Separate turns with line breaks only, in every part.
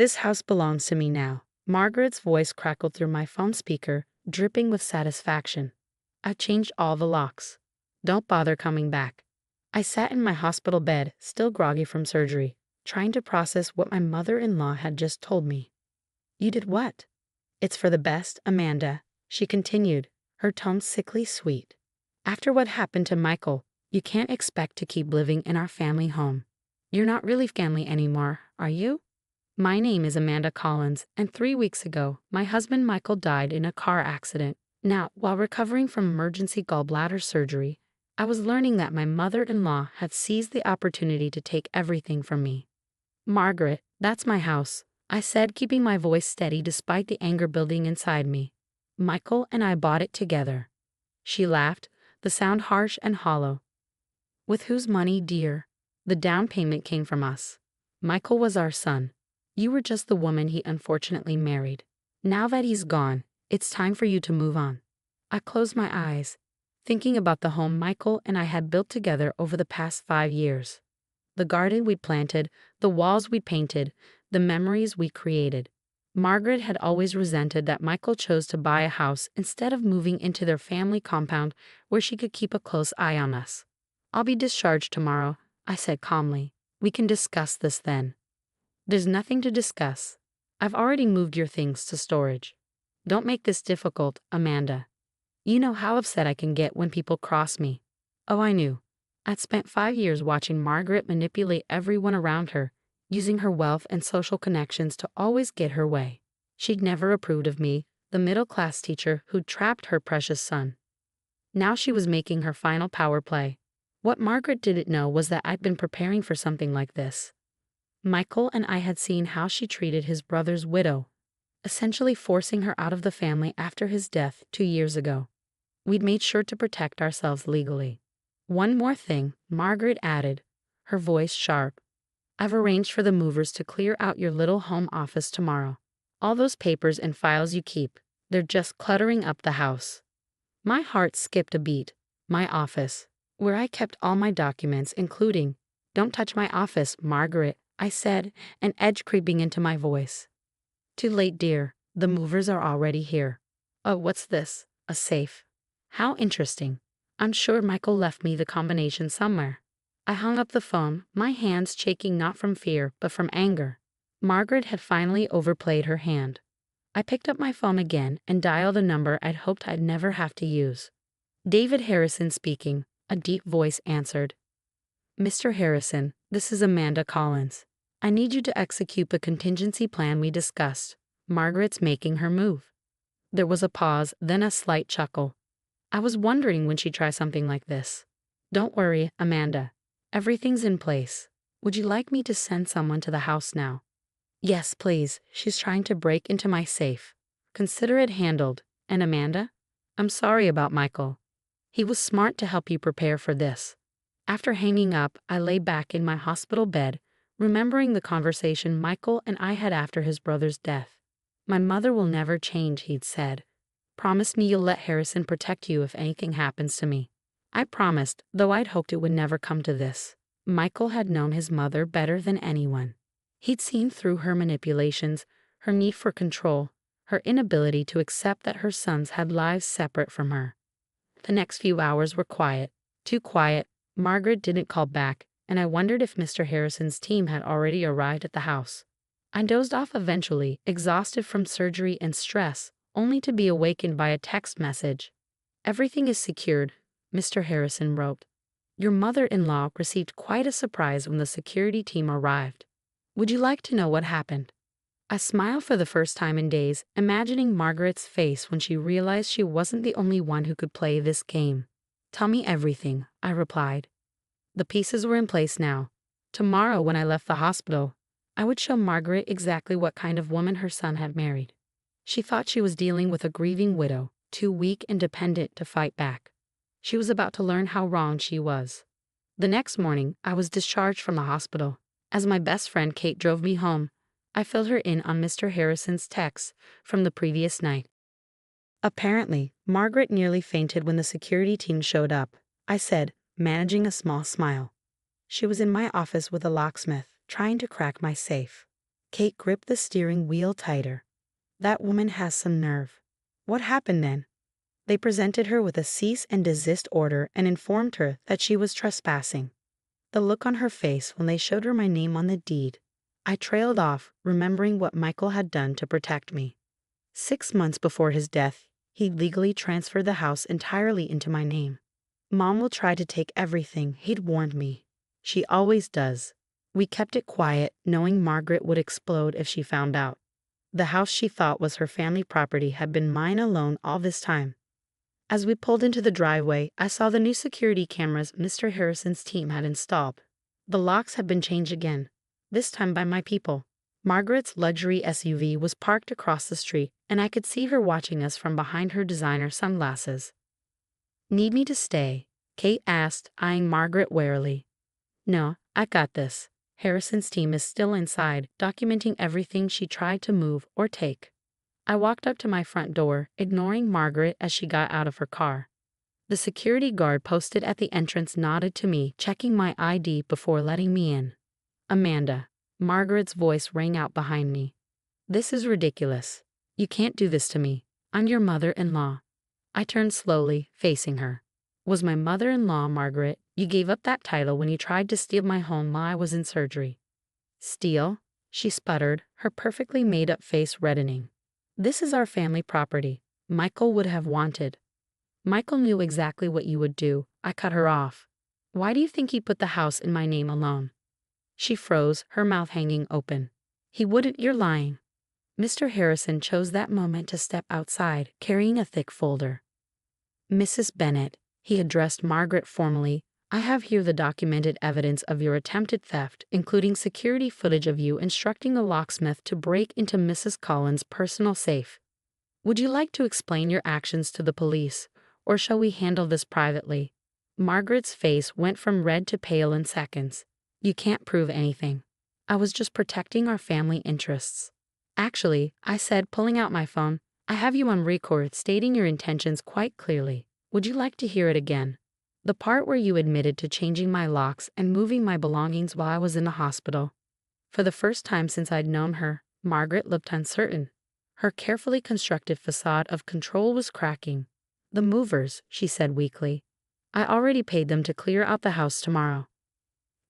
This house belongs to me now. Margaret's voice crackled through my phone speaker, dripping with satisfaction. I've changed all the locks. Don't bother coming back. I sat in my hospital bed, still groggy from surgery, trying to process what my mother-in-law had just told me. You did what? It's for the best, Amanda, she continued, her tone sickly sweet. After what happened to Michael, you can't expect to keep living in our family home. You're not really family anymore, are you? My name is Amanda Collins, and 3 weeks ago, my husband Michael died in a car accident. Now, while recovering from emergency gallbladder surgery, I was learning that my mother-in-law had seized the opportunity to take everything from me. Margaret, that's my house, I said, keeping my voice steady despite the anger building inside me. Michael and I bought it together. She laughed, the sound harsh and hollow. With whose money, dear? The down payment came from us. Michael was our son. You were just the woman he unfortunately married. Now that he's gone, it's time for you to move on. I closed my eyes, thinking about the home Michael and I had built together over the past 5 years. The garden we'd planted, the walls we'd painted, the memories we created. Margaret had always resented that Michael chose to buy a house instead of moving into their family compound where she could keep a close eye on us. I'll be discharged tomorrow, I said calmly. We can discuss this then. There's nothing to discuss. I've already moved your things to storage. Don't make this difficult, Amanda. You know how upset I can get when people cross me. Oh, I knew. I'd spent 5 years watching Margaret manipulate everyone around her, using her wealth and social connections to always get her way. She'd never approved of me, the middle-class teacher who'd trapped her precious son. Now she was making her final power play. What Margaret didn't know was that I'd been preparing for something like this. Michael and I had seen how she treated his brother's widow, essentially forcing her out of the family after his death 2 years ago. We'd made sure to protect ourselves legally. One more thing, Margaret added, her voice sharp. I've arranged for the movers to clear out your little home office tomorrow. All those papers and files you keep, they're just cluttering up the house. My heart skipped a beat. My office, where I kept all my documents, including, don't touch my office, Margaret, I said, an edge creeping into my voice. Too late, dear. The movers are already here. Oh, what's this? A safe. How interesting. I'm sure Michael left me the combination somewhere. I hung up the phone, my hands shaking not from fear, but from anger. Margaret had finally overplayed her hand. I picked up my phone again and dialed a number I'd hoped I'd never have to use. David Harrison speaking, a deep voice answered. Mr. Harrison, this is Amanda Collins. I need you to execute the contingency plan we discussed. Margaret's making her move. There was a pause, then a slight chuckle. I was wondering when she'd try something like this. Don't worry, Amanda. Everything's in place. Would you like me to send someone to the house now? Yes, please. She's trying to break into my safe. Consider it handled. And Amanda? I'm sorry about Michael. He was smart to help you prepare for this. After hanging up, I lay back in my hospital bed, remembering the conversation Michael and I had after his brother's death. My mother will never change, he'd said. Promise me you'll let Harrison protect you if anything happens to me. I promised, though I'd hoped it would never come to this. Michael had known his mother better than anyone. He'd seen through her manipulations, her need for control, her inability to accept that her sons had lives separate from her. The next few hours were quiet. Too quiet. Margaret didn't call back, and I wondered if Mr. Harrison's team had already arrived at the house. I dozed off eventually, exhausted from surgery and stress, only to be awakened by a text message. Everything is secured, Mr. Harrison wrote. Your mother-in-law received quite a surprise when the security team arrived. Would you like to know what happened? I smiled for the first time in days, imagining Margaret's face when she realized she wasn't the only one who could play this game. Tell me everything, I replied. The pieces were in place now. Tomorrow, when I left the hospital, I would show Margaret exactly what kind of woman her son had married. She thought she was dealing with a grieving widow, too weak and dependent to fight back. She was about to learn how wrong she was. The next morning, I was discharged from the hospital. As my best friend Kate drove me home, I filled her in on Mr. Harrison's texts from the previous night. Apparently, Margaret nearly fainted when the security team showed up, I said, managing a small smile. She was in my office with a locksmith, trying to crack my safe. Kate gripped the steering wheel tighter. That woman has some nerve. What happened then? They presented her with a cease and desist order and informed her that she was trespassing. The look on her face when they showed her my name on the deed. I trailed off, remembering what Michael had done to protect me. 6 months before his death, he legally transferred the house entirely into my name. Mom will try to take everything, he'd warned me. She always does. We kept it quiet, knowing Margaret would explode if she found out. The house she thought was her family property had been mine alone all this time. As we pulled into the driveway, I saw the new security cameras Mr. Harrison's team had installed. The locks had been changed again, this time by my people. Margaret's luxury SUV was parked across the street, and I could see her watching us from behind her designer sunglasses. "Need me to stay?" Kate asked, eyeing Margaret warily. "No, I got this." Harrison's team is still inside, documenting everything she tried to move or take. I walked up to my front door, ignoring Margaret as she got out of her car. The security guard posted at the entrance nodded to me, checking my ID before letting me in. "Amanda." Margaret's voice rang out behind me. "This is ridiculous. You can't do this to me. I'm your mother-in-law." I turned slowly, facing her. "Was my mother-in-law, Margaret. You gave up that title when you tried to steal my home while I was in surgery." "Steal?" she sputtered, her perfectly made-up face reddening. "This is our family property. Michael would have wanted." "Michael knew exactly what you would do." I cut her off. "Why do you think he put the house in my name alone?" She froze, her mouth hanging open. "He wouldn't, you're lying." Mr. Harrison chose that moment to step outside, carrying a thick folder. "Mrs. Bennet," he addressed Margaret formally, "I have here the documented evidence of your attempted theft, including security footage of you instructing a locksmith to break into Mrs. Collins' personal safe. Would you like to explain your actions to the police, or shall we handle this privately?" Margaret's face went from red to pale in seconds. "You can't prove anything. I was just protecting our family interests." "Actually," I said, pulling out my phone, "I have you on record stating your intentions quite clearly. Would you like to hear it again? The part where you admitted to changing my locks and moving my belongings while I was in the hospital." For the first time since I'd known her, Margaret looked uncertain. Her carefully constructed facade of control was cracking. "The movers," she said weakly. "I already paid them to clear out the house tomorrow."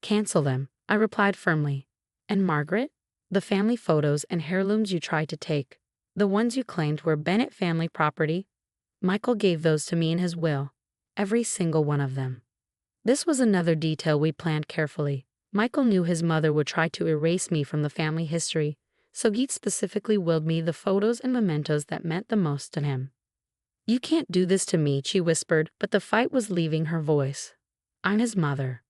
"Cancel them," I replied firmly. "And Margaret? The family photos and heirlooms you tried to take, the ones you claimed were Bennett family property? Michael gave those to me in his will. Every single one of them." This was another detail we planned carefully. Michael knew his mother would try to erase me from the family history, so he'd specifically willed me the photos and mementos that meant the most to him. "You can't do this to me," she whispered, but the fight was leaving her voice. "I'm his mother."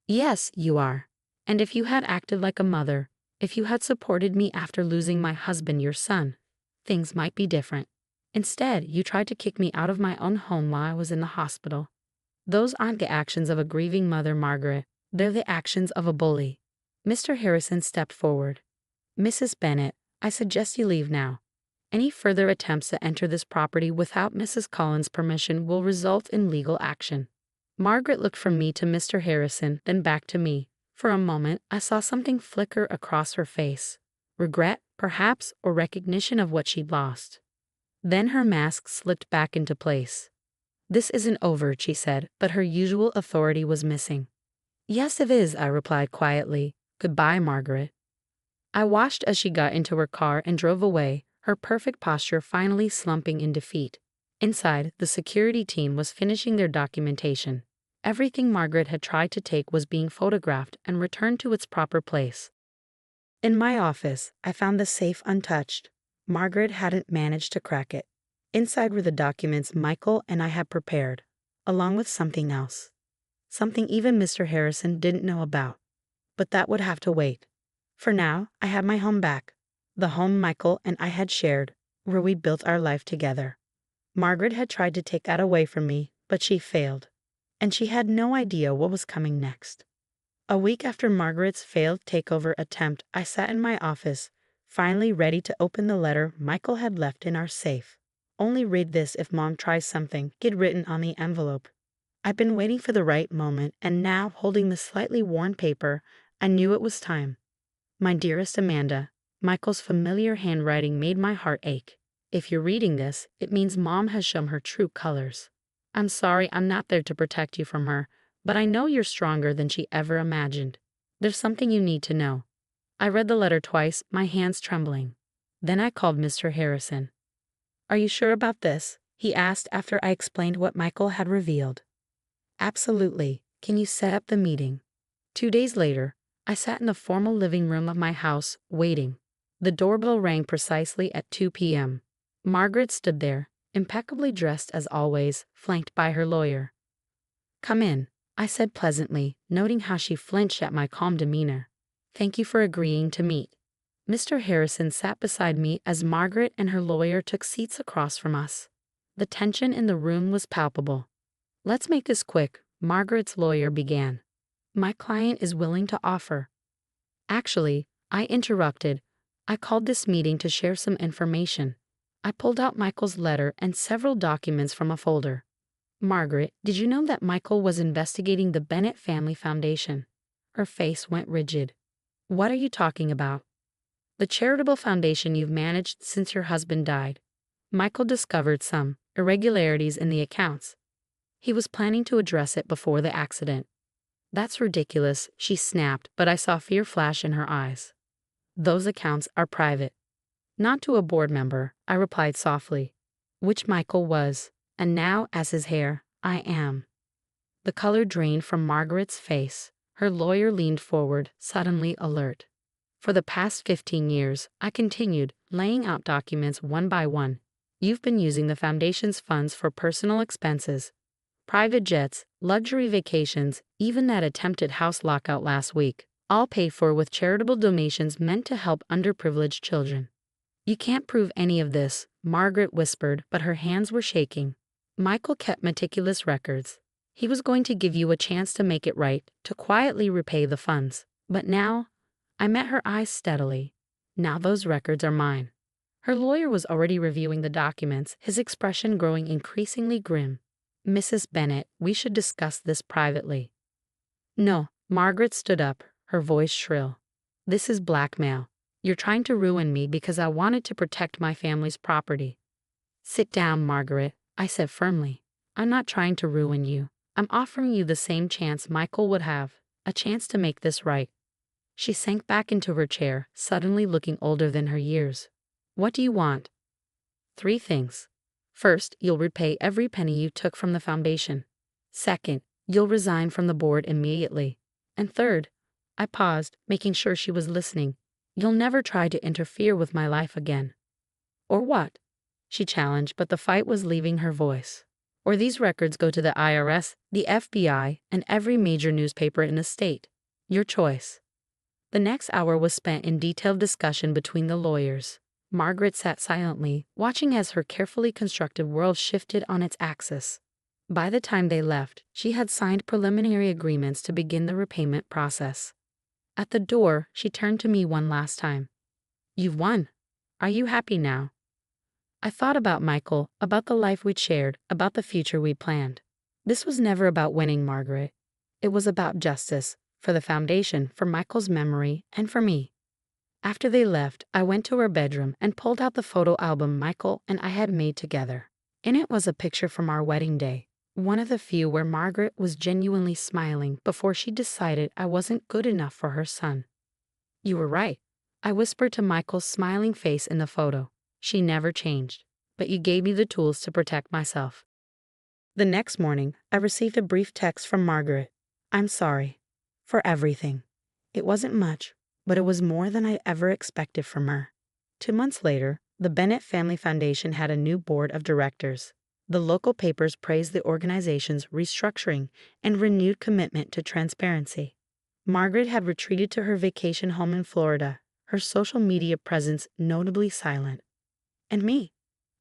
"Yes, you are. And if you had acted like a mother, if you had supported me after losing my husband, your son, things might be different. Instead, you tried to kick me out of my own home while I was in the hospital. Those aren't the actions of a grieving mother, Margaret. They're the actions of a bully." Mr. Harrison stepped forward. "Mrs. Bennet, I suggest you leave now. Any further attempts to enter this property without Mrs. Collins' permission will result in legal action." Margaret looked from me to Mr. Harrison, then back to me. For a moment, I saw something flicker across her face. Regret, perhaps, or recognition of what she'd lost. Then her mask slipped back into place. "This isn't over," she said, but her usual authority was missing. "Yes, it is," I replied quietly. "Goodbye, Margaret." I watched as she got into her car and drove away, her perfect posture finally slumping in defeat. Inside, the security team was finishing their documentation. Everything Margaret had tried to take was being photographed and returned to its proper place. In my office, I found the safe untouched. Margaret hadn't managed to crack it. Inside were the documents Michael and I had prepared, along with something else. Something even Mr. Harrison didn't know about. But that would have to wait. For now, I had my home back. The home Michael and I had shared, where we built our life together. Margaret had tried to take that away from me, but she failed. And she had no idea what was coming next. A week after Margaret's failed takeover attempt, I sat in my office, finally ready to open the letter Michael had left in our safe. "Only read this if Mom tries something," he'd written on the envelope. I'd been waiting for the right moment, and now, holding the slightly worn paper, I knew it was time. "My dearest Amanda, Michael's familiar handwriting made my heart ache. If you're reading this, it means Mom has shown her true colors. I'm sorry I'm not there to protect you from her, but I know you're stronger than she ever imagined. There's something you need to know. I read the letter twice, my hands trembling. Then I called Mr. Harrison. Are you sure about this? He asked after I explained what Michael had revealed. Absolutely. Can you set up the meeting? 2 days later, I sat in the formal living room of my house, waiting. The doorbell rang precisely at 2 p.m. Margaret stood there, impeccably dressed as always, flanked by her lawyer. Come in, I said pleasantly, noting how she flinched at my calm demeanor. Thank you for agreeing to meet. Mr. Harrison sat beside me as Margaret and her lawyer took seats across from us. The tension in the room was palpable. Let's make this quick, Margaret's lawyer began. My client is willing to offer. Actually, I interrupted. I called this meeting to share some information. I pulled out Michael's letter and several documents from a folder. Margaret, did you know that Michael was investigating the Bennett Family Foundation? Her face went rigid. What are you talking about? The charitable foundation you've managed since your husband died. Michael discovered some irregularities in the accounts. He was planning to address it before the accident. That's ridiculous, she snapped, but I saw fear flash in her eyes. Those accounts are private. Not to a board member, I replied softly. Which Michael was, and now, as his heir, I am. The color drained from Margaret's face. Her lawyer leaned forward, suddenly alert. For the past 15 years, I continued, laying out documents one by one. You've been using the foundation's funds for personal expenses. Private jets, luxury vacations, even that attempted house lockout last week, all paid for with charitable donations meant to help underprivileged children. You can't prove any of this, Margaret whispered, but her hands were shaking. Michael kept meticulous records. He was going to give you a chance to make it right, to quietly repay the funds. But now, I met her eyes steadily. Now those records are mine. Her lawyer was already reviewing the documents, his expression growing increasingly grim. Mrs. Bennett, we should discuss this privately. No, Margaret stood up, her voice shrill. This is blackmail. You're trying to ruin me because I wanted to protect my family's property. Sit down, Margaret, I said firmly. I'm not trying to ruin you. I'm offering you the same chance Michael would have, a chance to make this right. She sank back into her chair, suddenly looking older than her years. What do you want? 3 things. First, you'll repay every penny you took from the foundation. Second, you'll resign from the board immediately. And third, I paused, making sure she was listening. You'll never try to interfere with my life again. Or what? She challenged, but the fight was leaving her voice. Or these records go to the IRS, the FBI, and every major newspaper in the state. Your choice. The next hour was spent in detailed discussion between the lawyers. Margaret sat silently, watching as her carefully constructed world shifted on its axis. By the time they left, she had signed preliminary agreements to begin the repayment process. At the door, she turned to me one last time. You've won. Are you happy now? I thought about Michael, about the life we'd shared, about the future we'd planned. This was never about winning, Margaret. It was about justice, for the foundation, for Michael's memory, and for me. After they left, I went to her bedroom and pulled out the photo album Michael and I had made together. In it was a picture from our wedding day, one of the few where Margaret was genuinely smiling before she decided I wasn't good enough for her son. You were right, I whispered to Michael's smiling face in the photo. She never changed, but you gave me the tools to protect myself. The next morning, I received a brief text from Margaret. I'm sorry. For everything. It wasn't much, but it was more than I ever expected from her. 2 months later, the Bennett Family Foundation had a new board of directors. The local papers praised the organization's restructuring and renewed commitment to transparency. Margaret had retreated to her vacation home in Florida, her social media presence notably silent. And me.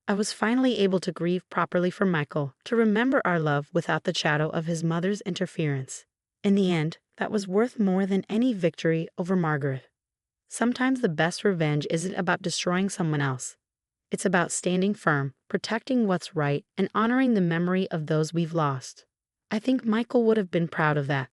I was finally able to grieve properly for Michael, to remember our love without the shadow of his mother's interference. In the end, that was worth more than any victory over Margaret. Sometimes the best revenge isn't about destroying someone else. It's about standing firm, protecting what's right, and honoring the memory of those we've lost. I think Michael would have been proud of that.